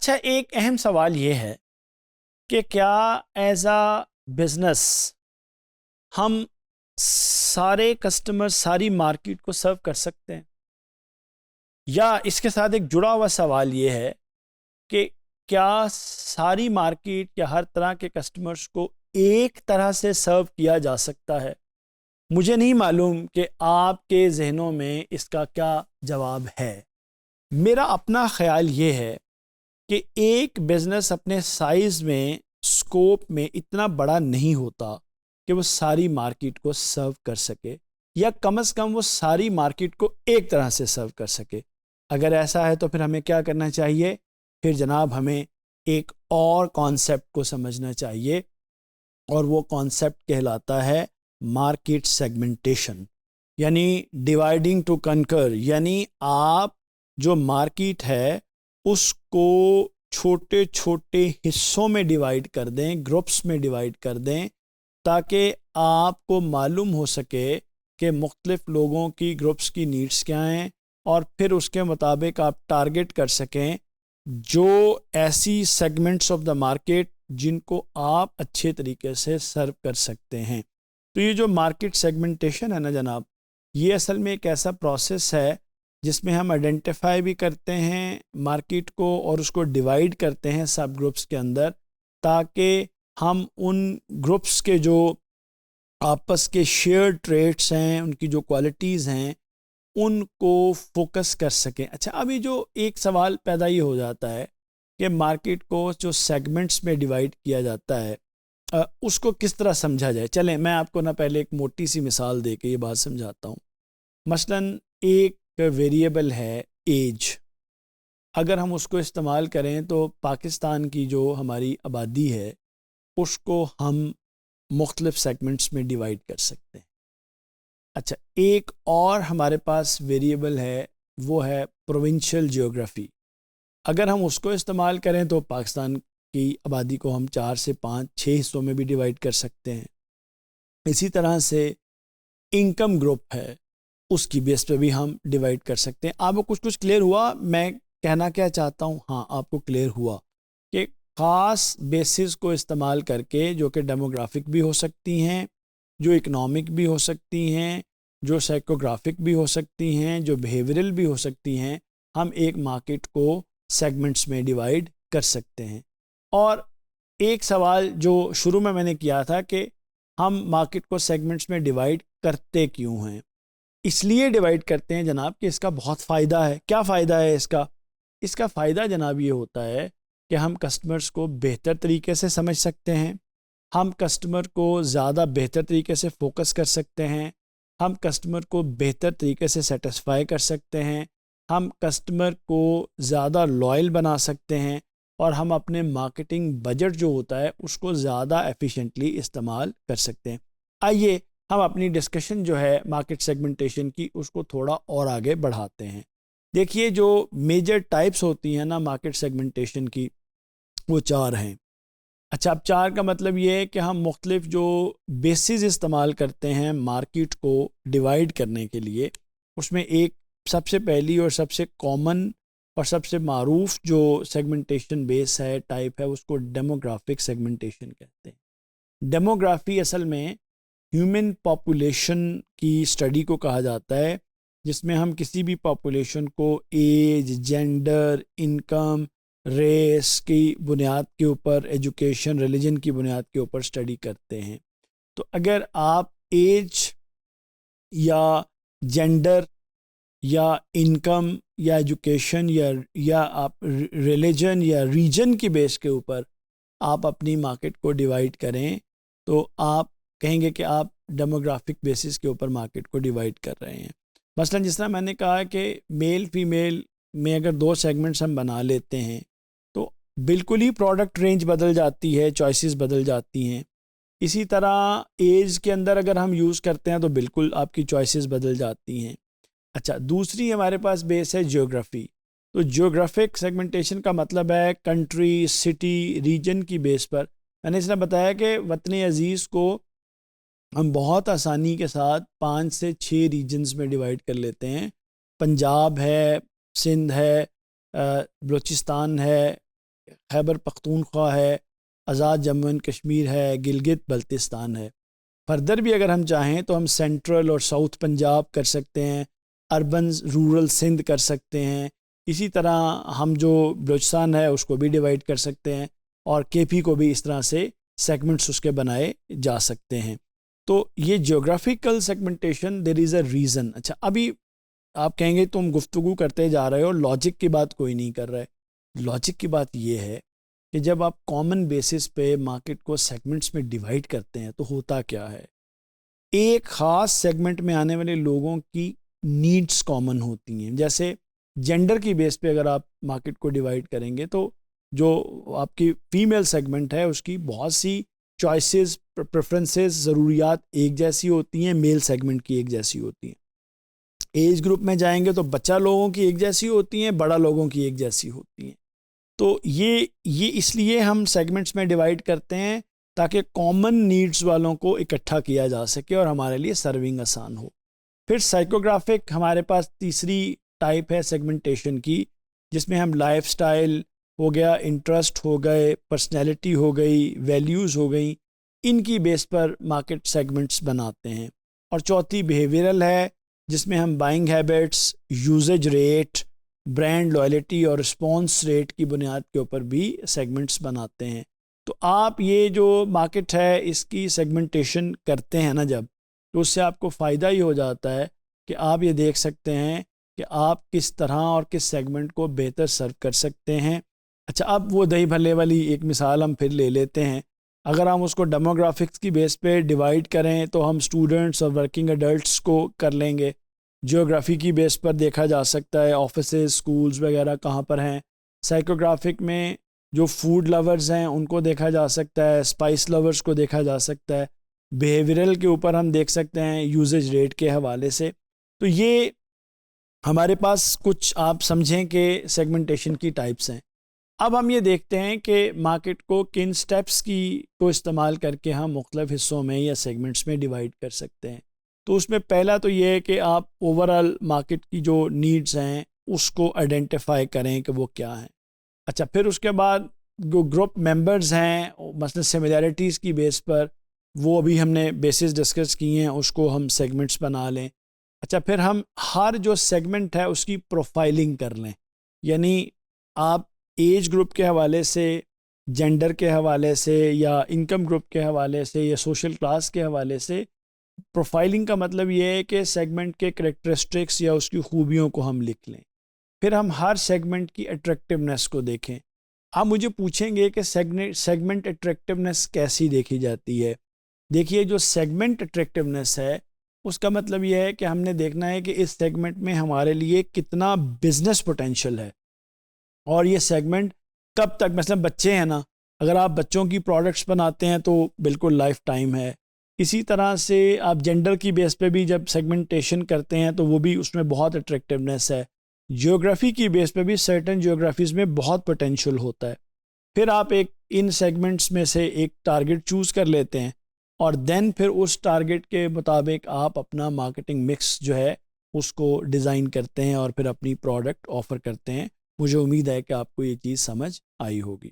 اچھا، ایک اہم سوال یہ ہے کہ کیا ایز اے بزنس ہم سارے کسٹمر ساری مارکیٹ کو سرو کر سکتے ہیں، یا اس کے ساتھ ایک جڑا ہوا سوال یہ ہے کہ کیا ساری مارکیٹ یا ہر طرح کے کسٹمرز کو ایک طرح سے سرو کیا جا سکتا ہے؟ مجھے نہیں معلوم کہ آپ کے ذہنوں میں اس کا کیا جواب ہے۔ میرا اپنا خیال یہ ہے کہ ایک بزنس اپنے سائز میں، سکوپ میں اتنا بڑا نہیں ہوتا کہ وہ ساری مارکیٹ کو سرو کر سکے، یا کم از کم وہ ساری مارکیٹ کو ایک طرح سے سرو کر سکے۔ اگر ایسا ہے تو پھر ہمیں کیا کرنا چاہیے؟ پھر جناب ہمیں ایک اور کانسیپٹ کو سمجھنا چاہیے، اور وہ کانسیپٹ کہلاتا ہے مارکیٹ سیگمنٹیشن، یعنی ڈیوائڈنگ ٹو کنکر، یعنی آپ جو مارکیٹ ہے اس کو چھوٹے چھوٹے حصوں میں ڈیوائڈ کر دیں، گروپس میں ڈیوائڈ کر دیں، تاکہ آپ کو معلوم ہو سکے کہ مختلف لوگوں کی گروپس کی نیڈس کیا ہیں، اور پھر اس کے مطابق آپ ٹارگٹ کر سکیں جو ایسی سیگمنٹس آف دا مارکیٹ جن کو آپ اچھے طریقے سے سرو کر سکتے ہیں۔ تو یہ جو مارکیٹ سیگمنٹیشن ہے نا جناب، یہ اصل میں ایک ایسا پروسیس ہے جس میں ہم آئیڈینٹیفائی بھی کرتے ہیں مارکیٹ کو اور اس کو ڈیوائڈ کرتے ہیں سب گروپس کے اندر، تاکہ ہم ان گروپس کے جو آپس کے شیئرڈ ٹریٹس ہیں، ان کی جو کوالٹیز ہیں، ان کو فوکس کر سکیں۔ اچھا، ابھی جو ایک سوال پیدا یہ ہو جاتا ہے کہ مارکیٹ کو جو سیگمنٹس میں ڈیوائڈ کیا جاتا ہے اس کو کس طرح سمجھا جائے؟ چلیں میں آپ کو پہلے ایک موٹی سی مثال دے کے یہ بات سمجھاتا ہوں۔ مثلاً ایک ویریبل ہے ایج، اگر ہم اس کو استعمال کریں تو پاکستان کی جو ہماری آبادی ہے اس کو ہم مختلف سیگمنٹس میں ڈیوائڈ کر سکتے ہیں۔ اچھا، ایک اور ہمارے پاس ویریبل ہے، وہ ہے پروونشل جیوگرافی۔ اگر ہم اس کو استعمال کریں تو پاکستان کی آبادی کو ہم 4 سے 5 6 حصوں میں بھی ڈیوائڈ کر سکتے ہیں۔ اسی طرح سے انکم گروپ ہے، اس کی بیس پہ بھی ہم ڈیوائڈ کر سکتے ہیں۔ آپ کو کچھ کلیئر ہوا میں کہنا کیا چاہتا ہوں؟ ہاں، آپ کو کلیئر ہوا کہ خاص بیسز کو استعمال کر کے، جو کہ ڈیموگرافک بھی ہو سکتی ہیں، جو اکنامک بھی ہو سکتی ہیں، جو سائیکوگرافک بھی ہو سکتی ہیں، جو بیہیورل بھی ہو سکتی ہیں، ہم ایک مارکیٹ کو سیگمنٹس میں ڈیوائڈ کر سکتے ہیں۔ اور ایک سوال جو شروع میں نے کیا تھا کہ ہم مارکیٹ کو سیگمنٹس میں ڈیوائڈ کرتے کیوں ہیں؟ اس لیے ڈیوائڈ کرتے ہیں جناب کہ اس کا بہت فائدہ ہے۔ کیا فائدہ ہے اس کا؟ اس کا فائدہ جناب یہ ہوتا ہے کہ ہم کسٹمرز کو بہتر طریقے سے سمجھ سکتے ہیں، ہم کسٹمر کو زیادہ بہتر طریقے سے فوکس کر سکتے ہیں، ہم کسٹمر کو بہتر طریقے سے سیٹسفائی کر سکتے ہیں، ہم کسٹمر کو زیادہ لائل بنا سکتے ہیں، اور ہم اپنے مارکیٹنگ بجٹ جو ہوتا ہے اس کو زیادہ ایفیشینٹلی استعمال کر سکتے ہیں۔ آئیے ہم اپنی ڈسکشن جو ہے مارکیٹ سیگمنٹیشن کی اس کو تھوڑا اور آگے بڑھاتے ہیں۔ دیکھیے، جو میجر ٹائپس ہوتی ہیں نا مارکیٹ سیگمنٹیشن کی، وہ 4 ہیں۔ اچھا، اب 4 کا مطلب یہ ہے کہ ہم مختلف جو بیسز استعمال کرتے ہیں مارکیٹ کو ڈیوائڈ کرنے کے لیے، اس میں ایک سب سے پہلی اور سب سے کامن اور سب سے معروف جو سیگمنٹیشن بیس ہے، ٹائپ ہے، اس کو ڈیموگرافک سیگمنٹیشن کہتے ہیں۔ ڈیموگرافی اصل میں ہیومن پاپولیشن کی اسٹڈی کو کہا جاتا ہے، جس میں ہم کسی بھی پاپولیشن کو ایج، جینڈر، انکم، ریس کی بنیاد کے اوپر، ایجوکیشن، ریلیجن کی بنیاد کے اوپر اسٹڈی کرتے ہیں۔ تو اگر آپ ایج یا جینڈر یا انکم یا ایجوکیشن یا آپ ریلیجن یا ریجن کی بیس کے اوپر آپ اپنی مارکیٹ کو ڈیوائڈ کریں، تو آپ کہیں گے کہ آپ ڈیموگرافک بیسس کے اوپر مارکیٹ کو ڈیوائڈ کر رہے ہیں۔ مثلا جس طرح میں نے کہا کہ میل فیمیل میں اگر 2 سیگمنٹس ہم بنا لیتے ہیں تو بالکل ہی پروڈکٹ رینج بدل جاتی ہے، چوائسیز بدل جاتی ہیں۔ اسی طرح ایج کے اندر اگر ہم یوز کرتے ہیں تو بالکل آپ کی چوائسیز بدل جاتی ہیں۔ اچھا، دوسری ہمارے پاس بیس ہے جیوگرافی۔ تو جیوگرافک سیگمنٹیشن کا مطلب ہے کنٹری، سٹی، ریجن کی بیس پر۔ میں نے اس نے بتایا کہ وطن عزیز کو ہم بہت آسانی کے ساتھ 5 سے 6 ریجنز میں ڈیوائڈ کر لیتے ہیں۔ پنجاب ہے، سندھ ہے، بلوچستان ہے، خیبر پختونخوا ہے، آزاد جموں اینڈ کشمیر ہے، گلگت بلتستان ہے۔ فردر بھی اگر ہم چاہیں تو ہم سینٹرل اور ساؤتھ پنجاب کر سکتے ہیں، اربن رورل سندھ کر سکتے ہیں، اسی طرح ہم جو بلوچستان ہے اس کو بھی ڈیوائڈ کر سکتے ہیں، اور کے پی کو بھی اس طرح سے سیگمنٹس اس کے بنائے جا سکتے ہیں۔ تو یہ geographical segmentation there is a reason. اچھا، ابھی آپ کہیں گے تم گفتگو کرتے جا رہے ہو، لاجک کی بات کوئی نہیں کر رہے۔ لاجک کی بات یہ ہے کہ جب آپ کامن بیسس پہ مارکیٹ کو سیگمنٹس میں ڈیوائڈ کرتے ہیں تو ہوتا کیا ہے، ایک خاص سیگمنٹ میں آنے والے لوگوں کی نیڈز کامن ہوتی ہیں۔ جیسے جینڈر کی بیس پہ اگر آپ مارکیٹ کو ڈیوائڈ کریں گے تو جو آپ کی فیمیل سیگمنٹ ہے اس کی بہت سی چوائسیز، پریفرنسز، ضروریات ایک جیسی ہوتی ہیں، میل سیگمنٹ کی ایک جیسی ہوتی ہیں۔ ایج گروپ میں جائیں گے تو بچہ لوگوں کی ایک جیسی ہوتی ہیں، بڑا لوگوں کی ایک جیسی ہوتی ہیں۔ تو یہ اس لیے ہم سیگمنٹس میں ڈیوائڈ کرتے ہیں تاکہ کامن نیڈز والوں کو اکٹھا کیا جا سکے اور ہمارے لیے سرونگ آسان ہو۔ پھر سائیکوگرافک ہمارے پاس تیسری ٹائپ ہے سیگمنٹیشن کی، جس میں ہم لائف سٹائل ہو گیا، انٹرسٹ ہو گئے، پرسنالٹی ہو گئی، ویلیوز ہو گئیں، ان کی بیس پر مارکیٹ سیگمنٹس بناتے ہیں۔ اور چوتھی بیہیویئرل ہے، جس میں ہم buying habits, usage rate, brand loyalty اور رسپانس ریٹ کی بنیاد کے اوپر بھی سیگمنٹس بناتے ہیں۔ تو آپ یہ جو مارکیٹ ہے اس کی سیگمنٹیشن کرتے ہیں نا جب، تو اس سے آپ کو فائدہ ہی ہو جاتا ہے کہ آپ یہ دیکھ سکتے ہیں کہ آپ کس طرح اور کس سیگمنٹ کو بہتر سرو کر سکتے ہیں۔ اچھا، اب وہ دہی بھلے والی ایک مثال ہم پھر لے لیتے ہیں۔ اگر ہم اس کو ڈیموگرافکس کی بیس پہ ڈیوائڈ کریں تو ہم اسٹوڈنٹس اور ورکنگ ایڈلٹس کو کر لیں گے۔ جیوگرافی کی بیس پر دیکھا جا سکتا ہے آفیسز، سکولز وغیرہ کہاں پر ہیں۔ سائیکوگرافک میں جو فوڈ لورز ہیں ان کو دیکھا جا سکتا ہے، اسپائس لورز کو دیکھا جا سکتا ہے۔ بیہیویئرل کے اوپر ہم دیکھ سکتے ہیں یوزیج ریٹ کے حوالے سے۔ تو یہ ہمارے پاس کچھ آپ سمجھیں کہ سیگمنٹیشن کی ٹائپس ہیں۔ اب ہم یہ دیکھتے ہیں کہ مارکیٹ کو کن سٹیپس کو استعمال کر کے ہم مختلف حصوں میں یا سیگمنٹس میں ڈیوائڈ کر سکتے ہیں۔ تو اس میں پہلا تو یہ ہے کہ آپ اوورآل مارکیٹ کی جو نیڈز ہیں اس کو آئیڈینٹیفائی کریں کہ وہ کیا ہیں۔ اچھا، پھر اس کے بعد جو گروپ ممبرز ہیں مثلا سملیرٹیز کی بیس پر، وہ ابھی ہم نے بیسز ڈسکس کی ہیں، اس کو ہم سیگمنٹس بنا لیں۔ اچھا، پھر ہم ہر جو سیگمنٹ ہے اس کی پروفائلنگ کر لیں، یعنی آپ ایج گروپ کے حوالے سے، جینڈر کے حوالے سے، یا انکم گروپ کے حوالے سے، یا سوشل کلاس کے حوالے سے۔ پروفائلنگ کا مطلب یہ ہے کہ سیگمنٹ کے کریکٹرسٹکس یا اس کی خوبیوں کو ہم لکھ لیں۔ پھر ہم ہر سیگمنٹ کی اٹریکٹیونیس کو دیکھیں۔ آپ مجھے پوچھیں گے کہ سیگمنٹ اٹریکٹیونیس کیسی دیکھی جاتی ہے؟ دیکھیے، جو سیگمنٹ اٹریکٹیونیس ہے اس کا مطلب یہ ہے کہ ہم نے دیکھنا ہے کہ اس سیگمنٹ میں ہمارے لیے کتنا بزنس پوٹینشیل ہے، اور یہ سیگمنٹ کب تک، مثلا بچے ہیں نا، اگر آپ بچوں کی پروڈکٹس بناتے ہیں تو بالکل لائف ٹائم ہے۔ اسی طرح سے آپ جینڈر کی بیس پہ بھی جب سیگمنٹیشن کرتے ہیں تو وہ بھی اس میں بہت اٹریکٹیونیس ہے۔ جیوگرافی کی بیس پہ بھی سرٹن جیوگرافیز میں بہت پوٹینشیل ہوتا ہے۔ پھر آپ ان سیگمنٹس میں سے ایک ٹارگٹ چوز کر لیتے ہیں، اور دین پھر اس ٹارگٹ کے مطابق آپ اپنا مارکیٹنگ مکس جو ہے اس کو ڈیزائن کرتے ہیں اور پھر اپنی پروڈکٹ آفر کرتے ہیں۔ مجھے امید ہے کہ آپ کو یہ چیز سمجھ آئی ہوگی۔